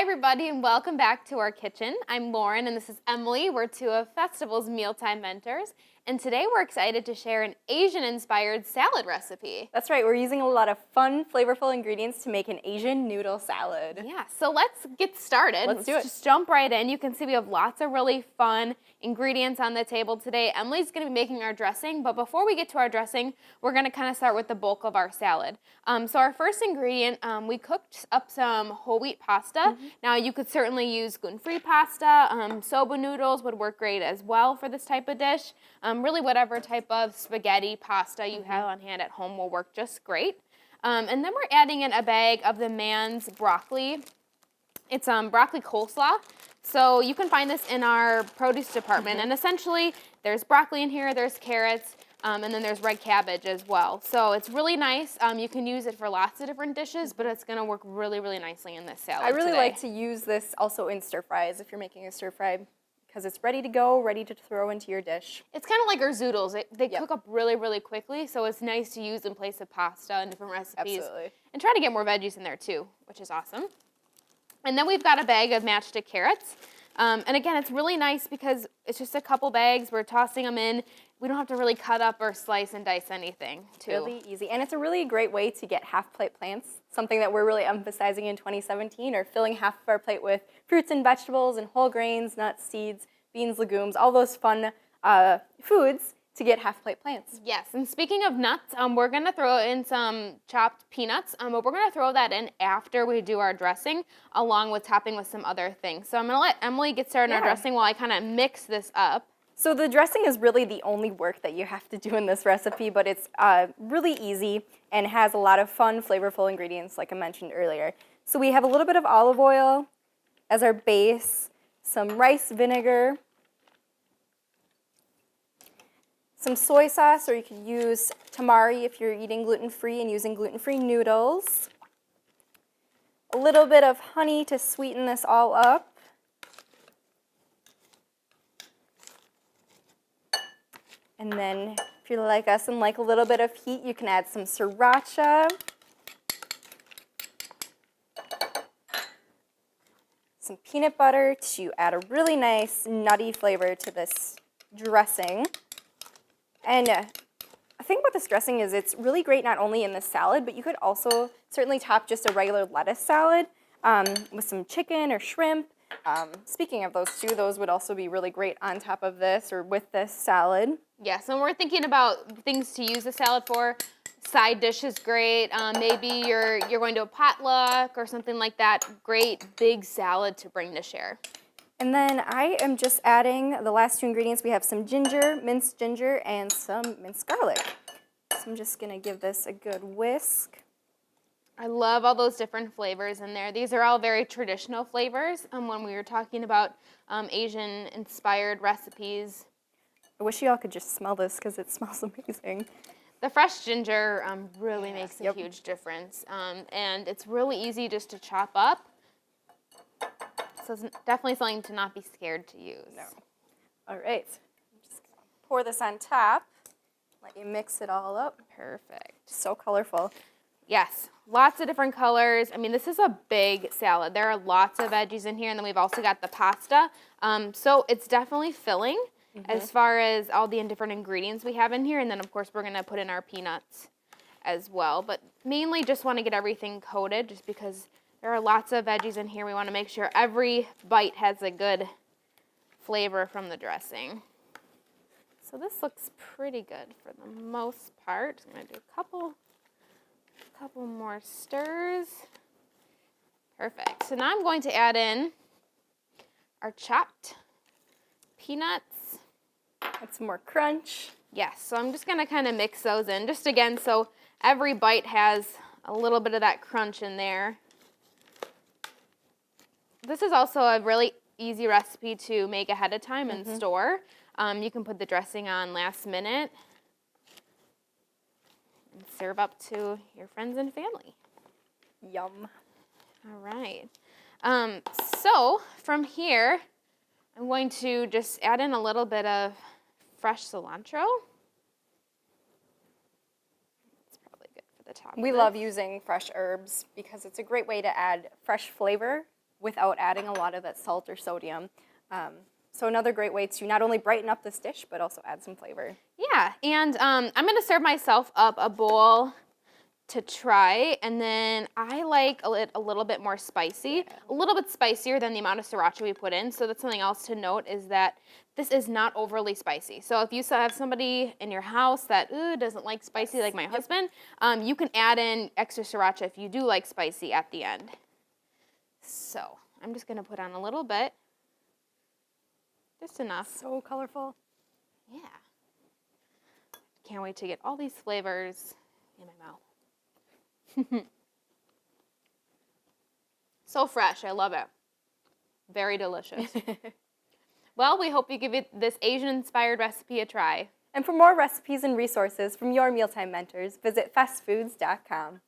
everybody, and welcome back to our kitchen. I'm Lauren, and this is Emily. We're two of Festival's Mealtime Mentors, and today we're excited to share an Asian-inspired salad recipe. That's right, we're using a lot of fun, flavorful ingredients to make an Asian noodle salad. Yeah, so let's get started. Let's do it. Just jump right in. You can see we have lots of really fun ingredients on the table today. Emily's going to be making our dressing, but before we get to our dressing, we're going to kind of start with the bulk of our salad. So our first ingredient, we cooked up some whole wheat pasta. Now you could certainly use gluten-free pasta. Soba noodles would work great as well for this type of dish. Really whatever type of spaghetti pasta you have on hand at home will work just great. And then we're adding in a bag of the Man's broccoli. It's broccoli coleslaw. So you can find this in our produce department. And essentially, there's broccoli in here, there's carrots, and then there's red cabbage as well. So it's really nice. You can use it for lots of different dishes, but it's going to work really, really nicely in this salad I really today. like to use this also in stir fries if you're making a stir fry, because it's ready to go, ready to throw into your dish. It's kind of like our zoodles. They cook up really, really quickly, so it's nice to use in place of pasta and different recipes. Absolutely. And try to get more veggies in there too, which is awesome. And then we've got a bag of matchstick carrots. And again, it's really nice because it's just a couple bags. We're tossing them in. We don't have to really cut up or slice and dice anything, too. Really easy. And it's a really great way to get half-plate plants, something that we're really emphasizing in 2017, or filling half of our plate with fruits and vegetables and whole grains, nuts, seeds, beans, legumes, all those fun foods to get half-plate plants. Yes, and speaking of nuts, we're going to throw in some chopped peanuts, but we're going to throw that in after we do our dressing, along with topping with some other things. So I'm going to let Emily get started on our dressing while I kind of mix this up. So the dressing is really the only work that you have to do in this recipe, but it's really easy and has a lot of fun, flavorful ingredients like I mentioned earlier. So we have a little bit of olive oil as our base, some rice vinegar, some soy sauce, or you could use tamari if you're eating gluten-free and using gluten-free noodles. A little bit of honey to sweeten this all up. And then if you're like us and like a little bit of heat, you can add some sriracha. Some peanut butter to add a really nice nutty flavor to this dressing. And the thing about this dressing is it's really great not only in the salad, but you could also certainly top just a regular lettuce salad with some chicken or shrimp. Speaking of those two, those would also be really great on top of this or with this salad. Yes, and we're thinking about things to use the salad for. Side dish is great. Maybe you're going to a potluck or something like that. Great big salad to bring to share. And then I am just adding the last two ingredients. We have some ginger, minced ginger, and some minced garlic. So I'm just going to give this a good whisk. I love all those different flavors in there. These are all very traditional flavors when we were talking about Asian-inspired recipes. I wish you all could just smell this because it smells amazing. The fresh ginger really makes a huge difference. And it's really easy just to chop up. So it's definitely something to not be scared to use. No. All right. I'm just going to pour this on top. Let you mix it all up. Perfect. So colorful. Yes, lots of different colors. I mean, this is a big salad. There are lots of veggies in here, and then we've also got the pasta. So it's definitely filling as far as all the different ingredients we have in here. And then, of course, we're going to put in our peanuts as well. But mainly just want to get everything coated just because there are lots of veggies in here. We want to make sure every bite has a good flavor from the dressing. So this looks pretty good for the most part. Just going to do a couple more stirs. Perfect. So now I'm going to add in our chopped peanuts. Add some more crunch. Yes, so I'm just going to kind of mix those in. Just again, so every bite has a little bit of that crunch in there. This is also a really easy recipe to make ahead of time and store. You can put the dressing on last minute and serve up to your friends and family. Yum. All right. So from here, I'm going to just add in a little bit of fresh cilantro. It's probably good for the top. We love using fresh herbs because it's a great way to add fresh flavor without adding a lot of that salt or sodium. So another great way to not only brighten up this dish, but also add some flavor. Yeah, and I'm going to serve myself up a bowl to try, and then I like it a little bit more spicy, a little bit spicier than the amount of sriracha we put in. So that's something else to note, is that this is not overly spicy. So if you have somebody in your house that doesn't like spicy, like my husband, you can add in extra sriracha if you do like spicy at the end. So I'm just going to put on a little bit, just enough. So colorful. Yeah. Can't wait to get all these flavors in my mouth. So fresh. I love it. Very delicious. Well, we hope you give this Asian-inspired recipe a try. And for more recipes and resources from your mealtime mentors, visit fastfoods.com.